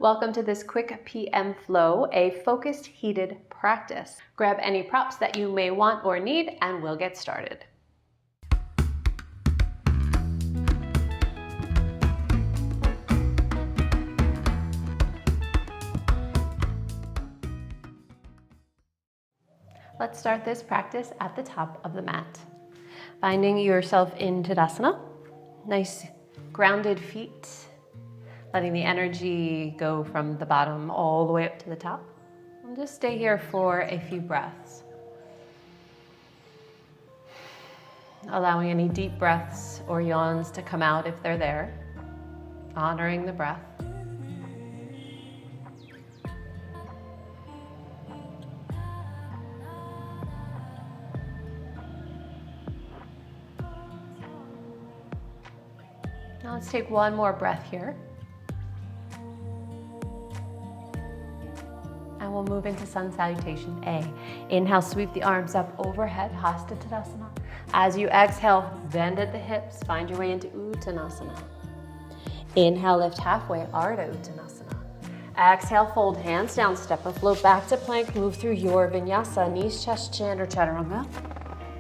Welcome to this quick PM flow, a focused, heated practice. Grab any props that you may want or need, and we'll get started. Let's start this practice at the top of the mat. Finding yourself in Tadasana, nice grounded feet. Letting the energy go from the bottom all the way up to the top. And just stay here for a few breaths. Allowing any deep breaths or yawns to come out if they're there. Honoring the breath. Now let's take one more breath here. And we'll move into Sun Salutation A. Inhale, sweep the arms up overhead, Hasta Tadasana. As you exhale, bend at the hips, find your way into Uttanasana. Inhale, lift halfway, Ardha Uttanasana. Exhale, fold hands down, step or float back to plank, move through your Vinyasa, knees, chest, chin, or Chaturanga.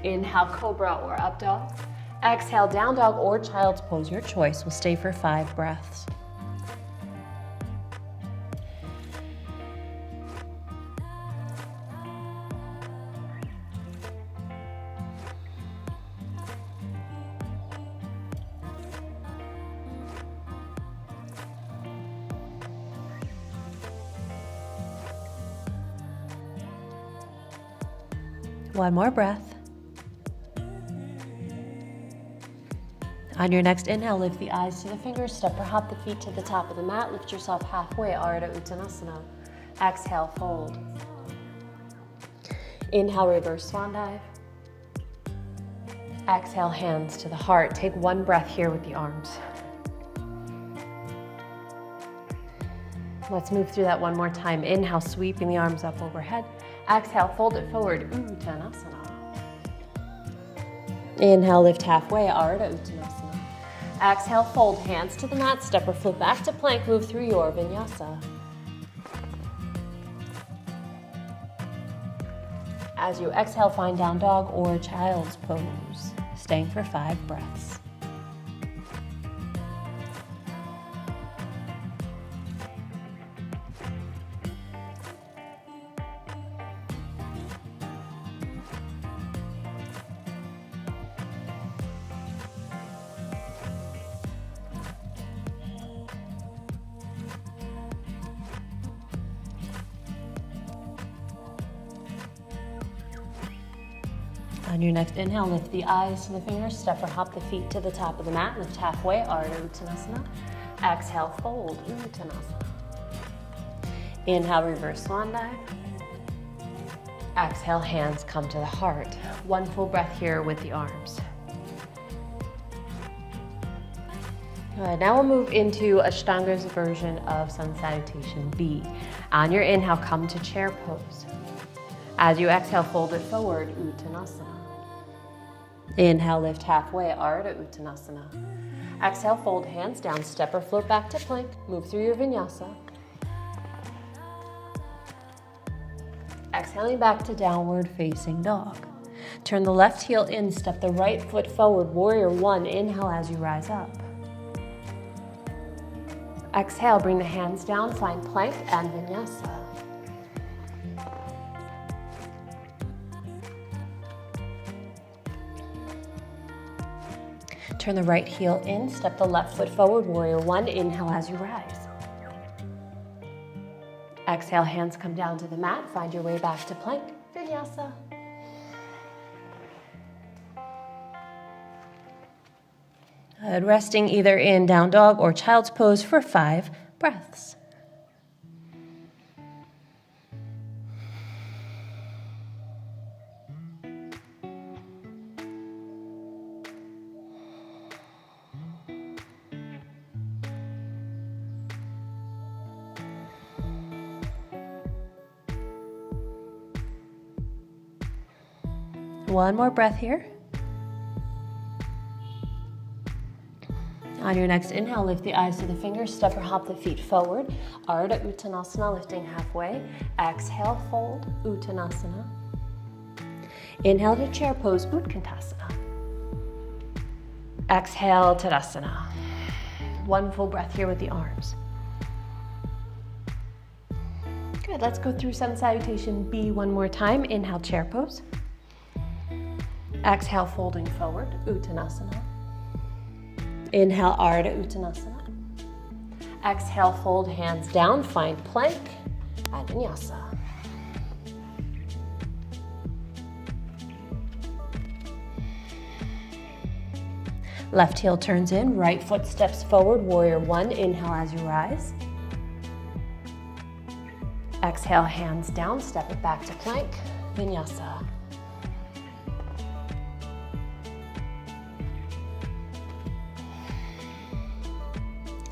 Inhale, Cobra or Up Dog. Exhale, Down Dog or Child's Pose, your choice. We'll stay for 5 breaths. One more breath. On your next inhale, lift the eyes to the fingers, step or hop the feet to the top of the mat, lift yourself halfway, Ardha Uttanasana. Exhale, fold. Inhale, reverse swan dive. Exhale, hands to the heart. Take one breath here with the arms. Let's move through that one more time. Inhale, sweeping the arms up overhead. Exhale, fold it forward, Uttanasana. Inhale, lift halfway, Ardha Uttanasana. Exhale, fold hands to the mat, step or flip back to plank, move through your Vinyasa. As you exhale, find Down Dog or Child's Pose, staying for 5 breaths. On your next inhale, lift the eyes to the fingers, step or hop the feet to the top of the mat, lift halfway, Ardha Uttanasana. Exhale, fold, Uttanasana. Inhale, reverse swan dive. Exhale, hands come to the heart. One full breath here with the arms. Good, now we'll move into Ashtanga's version of Sun Salutation B. On your inhale, come to chair pose. As you exhale, fold it forward, Uttanasana. Inhale, lift halfway, Ardha Uttanasana. Exhale, fold hands down, step or float back to plank, move through your Vinyasa. Exhaling back to downward facing dog. Turn the left heel in, step the right foot forward, warrior 1, inhale as you rise up. Exhale, bring the hands down, find plank and Vinyasa. Turn the right heel in, step the left foot forward, warrior 1, inhale as you rise. Exhale, hands come down to the mat, find your way back to plank, Vinyasa. Good, resting either in Down Dog or Child's Pose for 5 breaths. One more breath here. On your next inhale, lift the eyes to the fingers, step or hop the feet forward. Ardha Uttanasana, lifting halfway. Exhale, fold, Uttanasana. Inhale to chair pose, Utkantasana. Exhale, Tadasana. One full breath here with the arms. Good, let's go through Sun Salutation B one more time. Inhale, chair pose. Exhale, folding forward, Uttanasana. Inhale, Ardha Uttanasana. Exhale, fold hands down, find plank at Vinyasa. Left heel turns in, right foot steps forward, warrior one. Inhale as you rise. Exhale, hands down, step it back to plank, Vinyasa.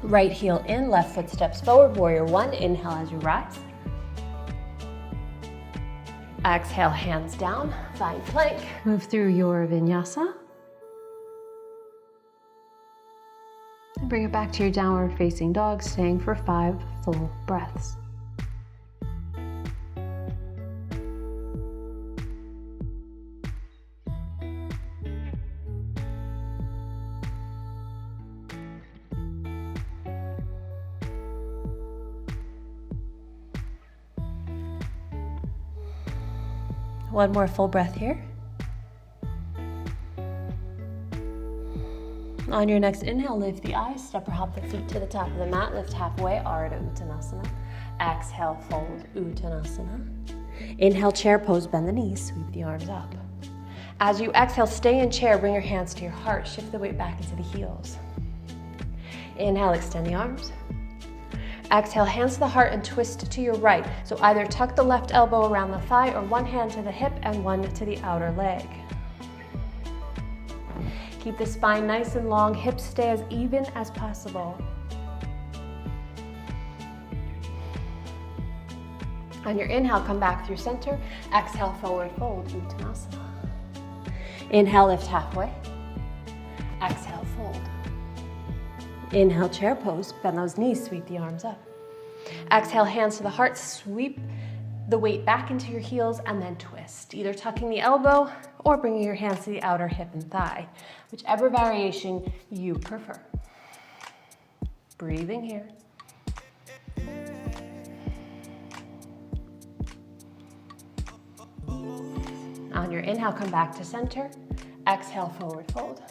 Right heel in, left foot steps forward, warrior one. Inhale as you rise. Exhale, hands down, find plank. Move through your Vinyasa. And bring it back to your downward facing dog, staying for 5 full breaths. One more full breath here. On your next inhale, lift the eyes, step or hop the feet to the top of the mat, lift halfway, Ardha Uttanasana. Exhale, fold, Uttanasana. Inhale, chair pose, bend the knees, sweep the arms up. As you exhale, stay in chair, bring your hands to your heart, shift the weight back into the heels. Inhale, extend the arms. Exhale, hands to the heart and twist to your right. So either tuck the left elbow around the thigh or one hand to the hip and one to the outer leg. Keep the spine nice and long, hips stay as even as possible. On your inhale, come back through center. Exhale, forward fold, Uttanasana. Inhale, lift halfway. Exhale, fold. Inhale, chair pose, bend those knees, sweep the arms up. Exhale, hands to the heart, sweep the weight back into your heels and then twist, either tucking the elbow or bringing your hands to the outer hip and thigh, whichever variation you prefer. Breathing here. On your inhale, come back to center. Exhale, forward fold.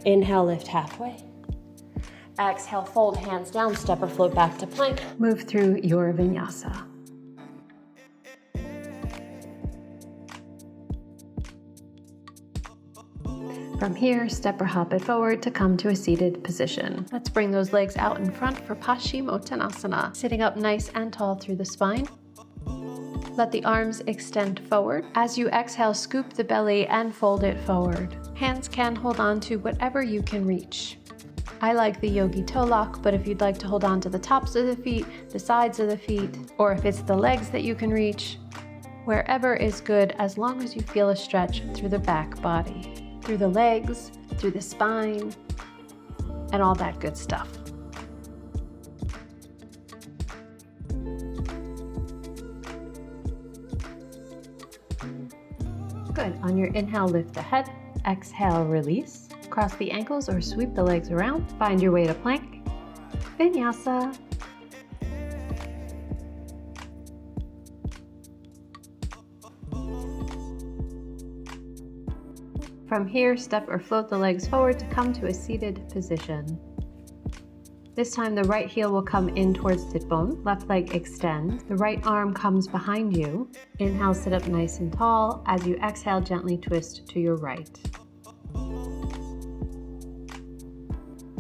Inhale, lift halfway. Exhale, fold hands down, step or float back to plank. Move through your Vinyasa. From here, step or hop it forward to come to a seated position. Let's bring those legs out in front for Paschimottanasana. Sitting up nice and tall through the spine. Let the arms extend forward. As you exhale, scoop the belly and fold it forward. Hands can hold on to whatever you can reach. I like the yogi toe lock, but if you'd like to hold on to the tops of the feet, the sides of the feet, or if it's the legs that you can reach, wherever is good as long as you feel a stretch through the back body, through the legs, through the spine, and all that good stuff. Good. On your inhale, lift the head. Exhale, release. Cross the ankles or sweep the legs around. Find your way to plank. Vinyasa. From here, step or float the legs forward to come to a seated position. This time the right heel will come in towards sit bone, left leg extend, the right arm comes behind you. Inhale, sit up nice and tall. As you exhale, gently twist to your right.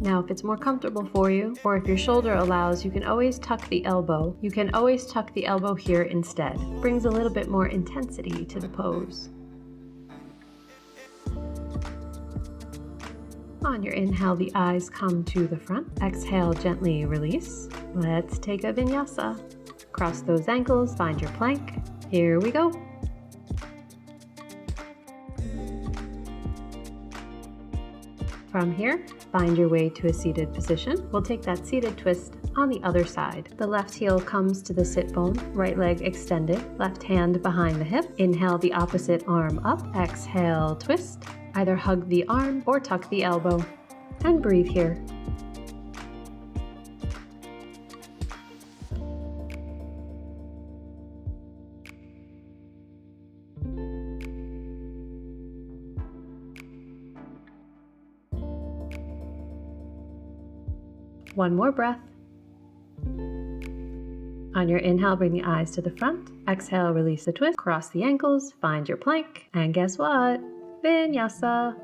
Now, if it's more comfortable for you, or if your shoulder allows, you can always tuck the elbow. You can always tuck the elbow here instead. Brings a little bit more intensity to the pose. On your inhale, the eyes come to the front. Exhale, gently release. Let's take a Vinyasa. Cross those ankles, find your plank. Here we go. From here, find your way to a seated position. We'll take that seated twist on the other side. The left heel comes to the sit bone, right leg extended, left hand behind the hip. Inhale the opposite arm up. Exhale, twist. Either hug the arm or tuck the elbow. And breathe here. One more breath. On your inhale, bring the eyes to the front. Exhale, release the twist, cross the ankles, find your plank, and guess what? Vinyasa.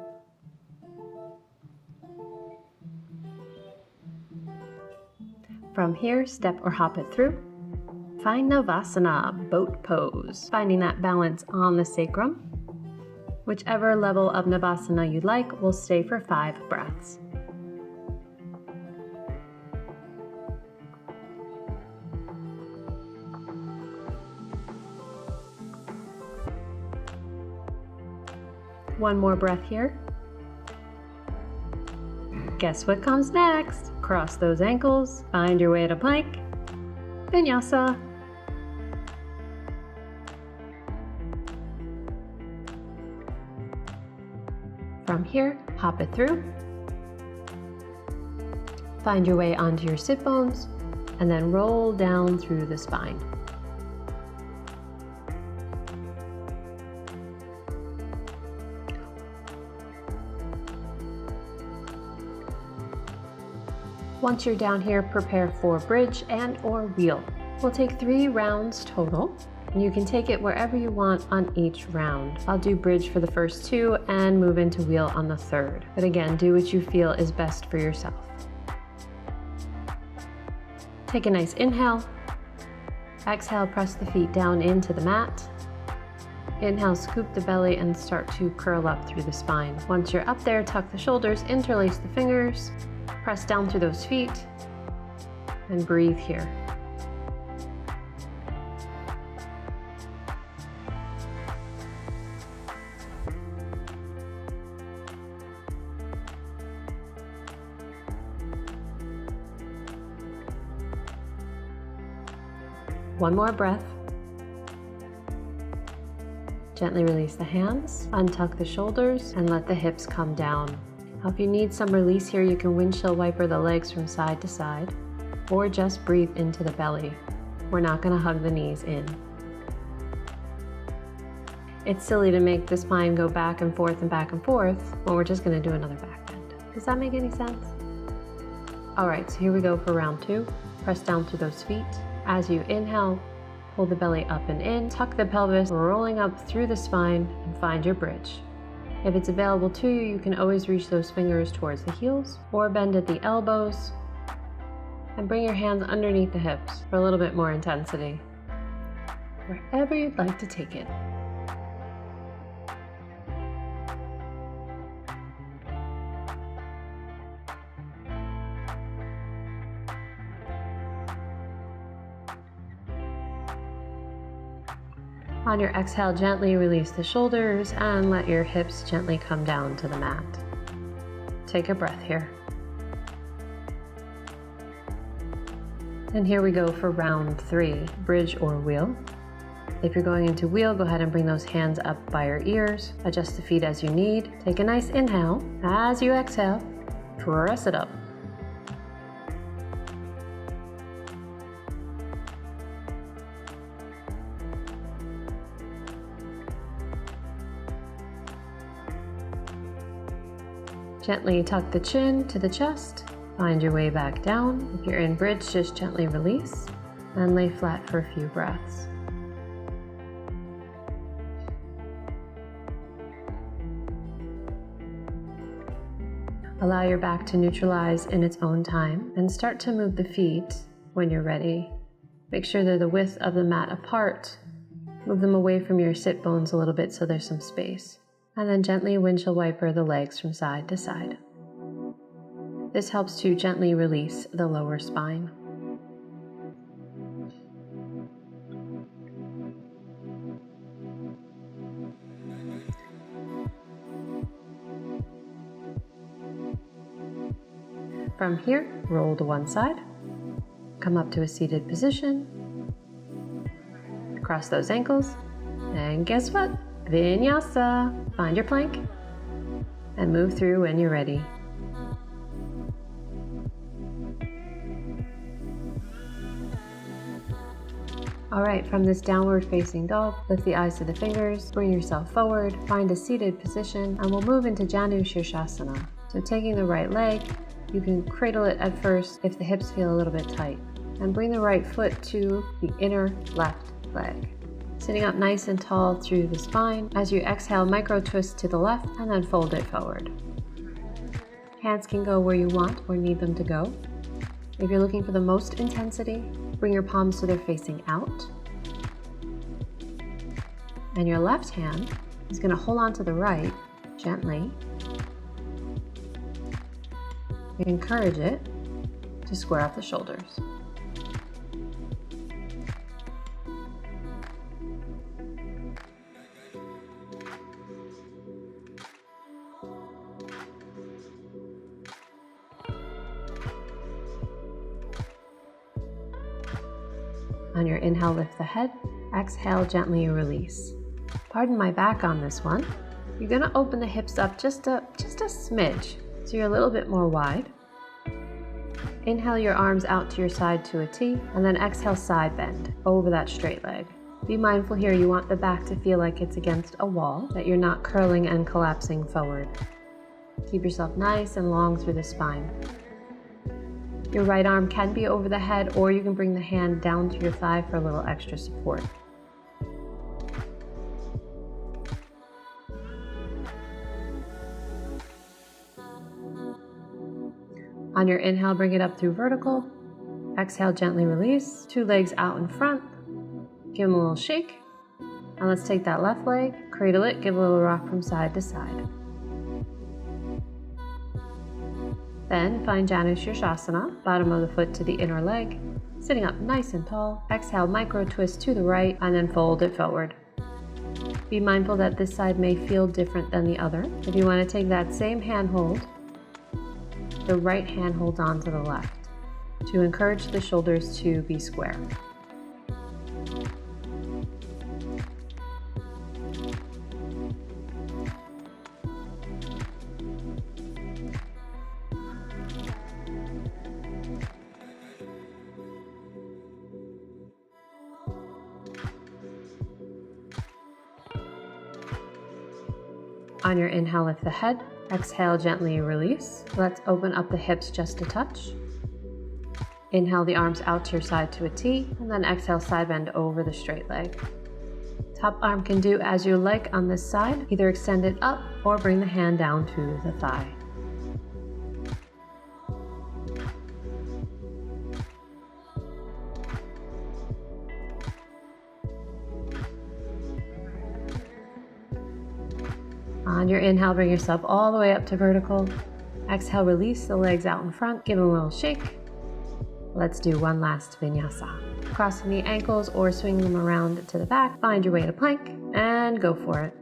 From here, step or hop it through. Find Navasana, boat pose, finding that balance on the sacrum. Whichever level of Navasana you'd like, will stay for 5 breaths. One more breath here. Guess what comes next? Cross those ankles, find your way to plank, Vinyasa. From here, hop it through. Find your way onto your sit bones, and then roll down through the spine. Once you're down here, prepare for bridge and or wheel. We'll take 3 rounds total, and you can take it wherever you want on each round. I'll do bridge for the first 2 and move into wheel on the 3rd. But again, do what you feel is best for yourself. Take a nice inhale. Exhale, press the feet down into the mat. Inhale, scoop the belly and start to curl up through the spine. Once you're up there, tuck the shoulders, interlace the fingers. Press down through those feet and breathe here. One more breath. Gently release the hands, untuck the shoulders, and let the hips come down. Now, if you need some release here, you can windshield wiper the legs from side to side, or just breathe into the belly. We're not going to hug the knees in. It's silly to make the spine go back and forth when we're just going to do another back bend. Does that make any sense? All right, so here we go for round 2. Press down through those feet. As you inhale, pull the belly up and in, tuck the pelvis, rolling up through the spine, and find your bridge. If it's available to you, you can always reach those fingers towards the heels or bend at the elbows and bring your hands underneath the hips for a little bit more intensity. Wherever you'd like to take it. On your exhale, gently release the shoulders and let your hips gently come down to the mat. Take a breath here. And here we go for round 3, bridge or wheel. If you're going into wheel, go ahead and bring those hands up by your ears. Adjust the feet as you need. Take a nice inhale. As you exhale, press it up. Gently tuck the chin to the chest, find your way back down. If you're in bridge, just gently release and lay flat for a few breaths. Allow your back to neutralize in its own time and start to move the feet when you're ready. Make sure they're the width of the mat apart. Move them away from your sit bones a little bit so there's some space. And then gently windshield wiper the legs from side to side. This helps to gently release the lower spine. From here, roll to one side. Come up to a seated position. Cross those ankles. And guess what? Vinyasa. Find your plank and move through when you're ready. Alright, from this downward facing dog, lift the eyes to the fingers, bring yourself forward, find a seated position, and we'll move into Janushirshasana. So taking the right leg, you can cradle it at first if the hips feel a little bit tight. And bring the right foot to the inner left leg. Sitting up nice and tall through the spine. As you exhale, micro twist to the left and then fold it forward. Hands can go where you want or need them to go. If you're looking for the most intensity, bring your palms so they're facing out. And your left hand is going to hold on to the right gently. Encourage it to square up the shoulders. On your inhale, lift the head. Exhale, gently release. Pardon my back on this one. You're going to open the hips up just a smidge, so you're a little bit more wide. Inhale your arms out to your side to a T, and then exhale, side bend over that straight leg. Be mindful here, you want the back to feel like it's against a wall, that you're not curling and collapsing forward. Keep yourself nice and long through the spine. Your right arm can be over the head, or you can bring the hand down to your thigh for a little extra support. On your inhale, bring it up through vertical. Exhale, gently release. Two legs out in front. Give them a little shake. And let's take that left leg, cradle it, give a little rock from side to side. Then find Janushirshasana, bottom of the foot to the inner leg, sitting up nice and tall. Exhale, micro twist to the right, and then fold it forward. Be mindful that this side may feel different than the other. If you want to take that same hand hold, the right hand holds on to the left to encourage the shoulders to be square. On your inhale, lift the head. Exhale, gently release. Let's open up the hips just a touch. Inhale the arms out to your side to a T, and then exhale, side bend over the straight leg. Top arm can do as you like on this side. Either extend it up or bring the hand down to the thigh. On your inhale, bring yourself all the way up to vertical. Exhale, release the legs out in front. Give them a little shake. Let's do one last vinyasa. Crossing the ankles or swing them around to the back. Find your way to plank and go for it.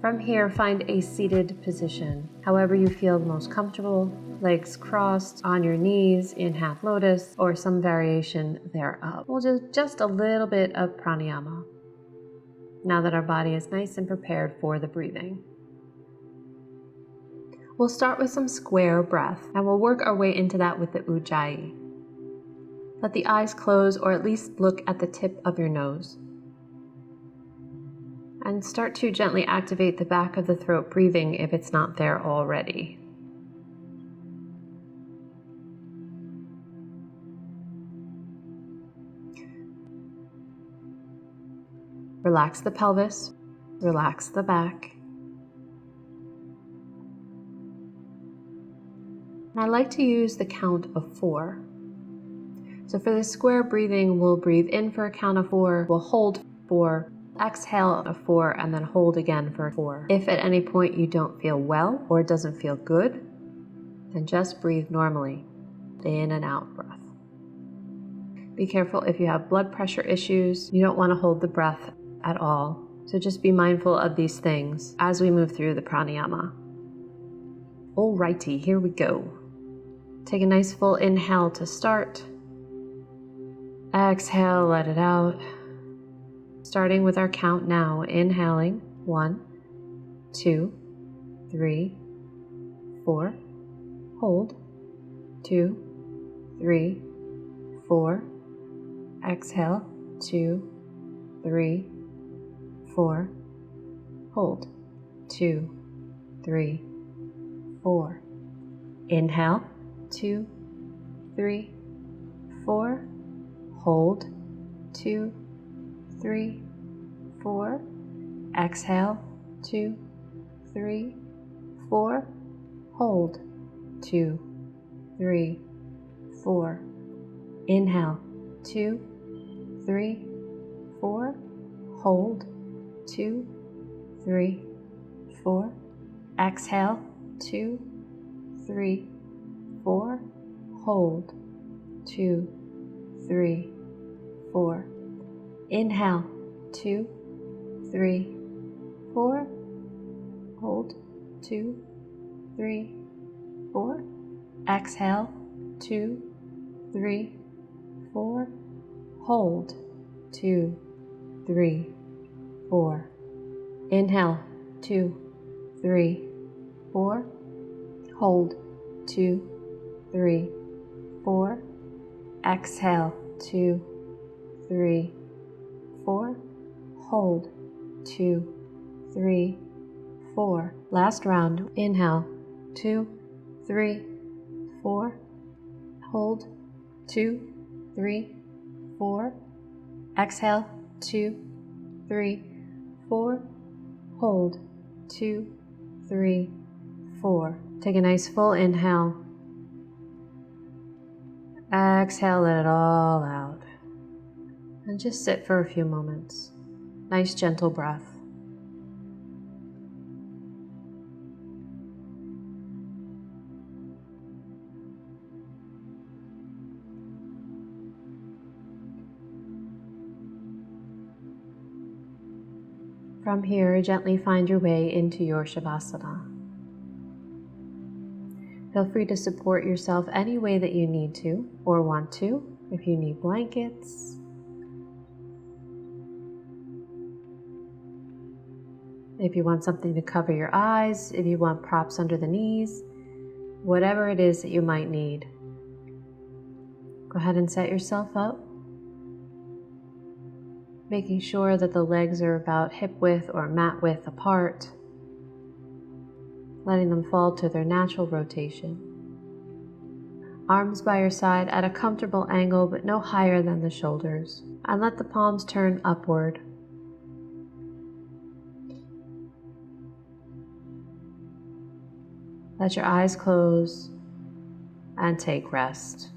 From here, find a seated position. However you feel most comfortable. Legs crossed, on your knees, in half lotus, or some variation thereof. We'll do just a little bit of pranayama, now that our body is nice and prepared for the breathing. We'll start with some square breath, and we'll work our way into that with the ujjayi. Let the eyes close, or at least look at the tip of your nose. And start to gently activate the back of the throat breathing if it's not there already. Relax the pelvis, relax the back. And I like to use the count of 4. So for the square breathing, we'll breathe in for a count of 4, we'll hold 4, exhale a 4, and then hold again for 4. If at any point you don't feel well or it doesn't feel good, then just breathe normally, in and out breath. Be careful if you have blood pressure issues, you don't want to hold the breath at all. So just be mindful of these things as we move through the pranayama. Alrighty, here we go. Take a nice full inhale to start. Exhale, let it out. Starting with our count now. Inhaling, 1, 2, 3, 4. Hold, 2, 3, 4. Exhale, 2, 3, 4. Hold, 2, 3, 4. Inhale, 2, 3, 4. Hold, 2, 3, 4. Exhale, 2, 3, 4. Hold, 2, 3, 4. Inhale, 2, 3, 4. Hold, 2, 3, 4. Exhale, 2, 3, 4. Hold, 2, 3, 4. Inhale, 2, 3, 4. Hold, 2, 3, 4. Exhale, 2, 3, 4. Hold, 2, 3, 4. Inhale, 2, 3, 4. Hold, 2, 3, 4. Exhale, 2, 3, 4. Hold, 2, 3, 4. Last round. Inhale, 2, 3, 4. Hold, 2, 3, 4. Exhale, 2, 3, 4. Hold, 2, 3, 4. Take a nice full inhale. Exhale, let it all out. And just sit for a few moments. Nice gentle breath. From here, gently find your way into your Shavasana. Feel free to support yourself any way that you need to or want to. If you need blankets, if you want something to cover your eyes, if you want props under the knees, whatever it is that you might need. Go ahead and set yourself up, making sure that the legs are about hip width or mat width apart, letting them fall to their natural rotation. Arms by your side at a comfortable angle but no higher than the shoulders, and let the palms turn upward. Let your eyes close and take rest.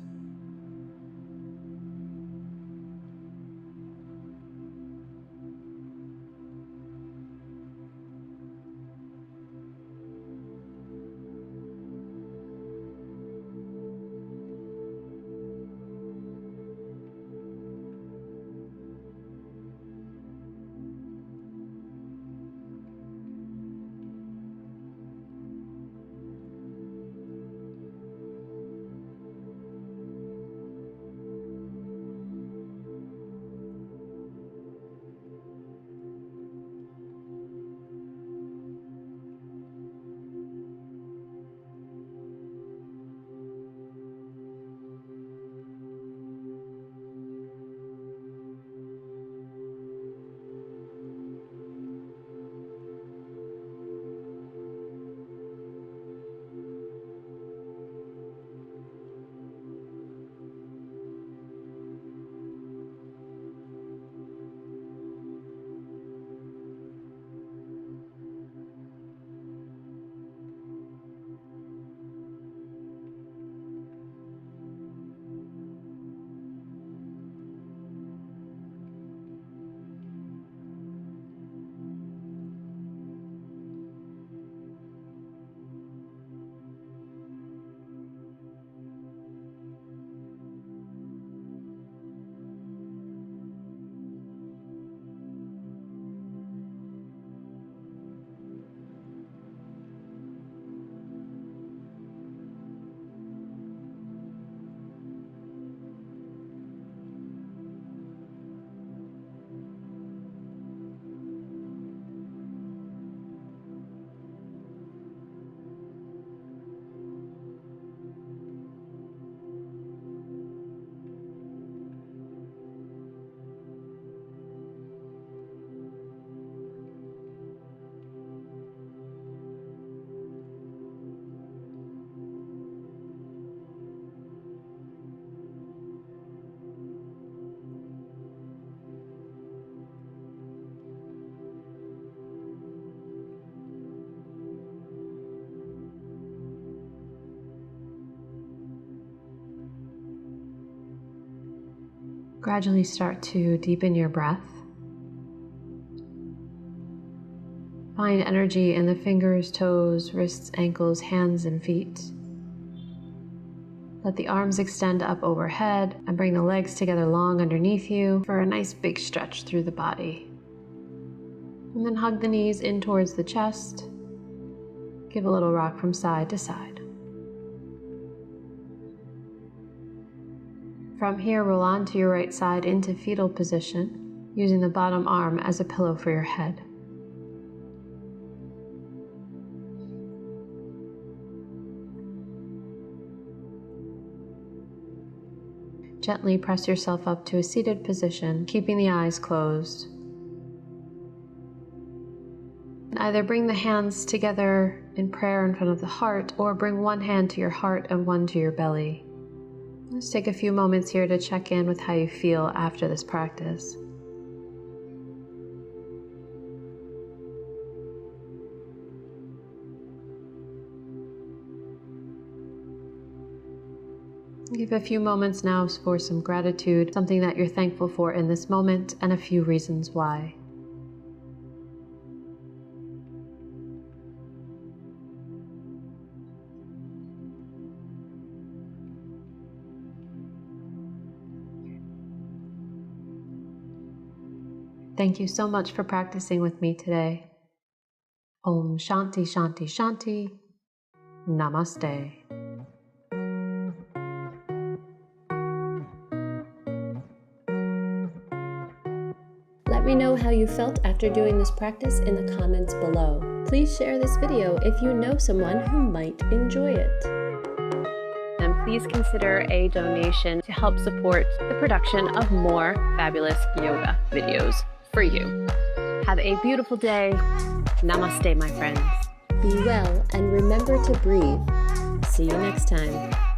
Gradually start to deepen your breath. Find energy in the fingers, toes, wrists, ankles, hands, and feet. Let the arms extend up overhead and bring the legs together long underneath you for a nice big stretch through the body. And then hug the knees in towards the chest. Give a little rock from side to side. From here, roll onto your right side into fetal position, using the bottom arm as a pillow for your head. Gently press yourself up to a seated position, keeping the eyes closed. And either bring the hands together in prayer in front of the heart, or bring one hand to your heart and one to your belly. Let's take a few moments here to check in with how you feel after this practice. Give a few moments now for some gratitude, something that you're thankful for in this moment, and a few reasons why. Thank you so much for practicing with me today. Om Shanti Shanti Shanti. Namaste. Let me know how you felt after doing this practice in the comments below. Please share this video if you know someone who might enjoy it. And please consider a donation to help support the production of more fabulous yoga videos for you. Have a beautiful day. Namaste, my friends. Be well and remember to breathe. See you next time.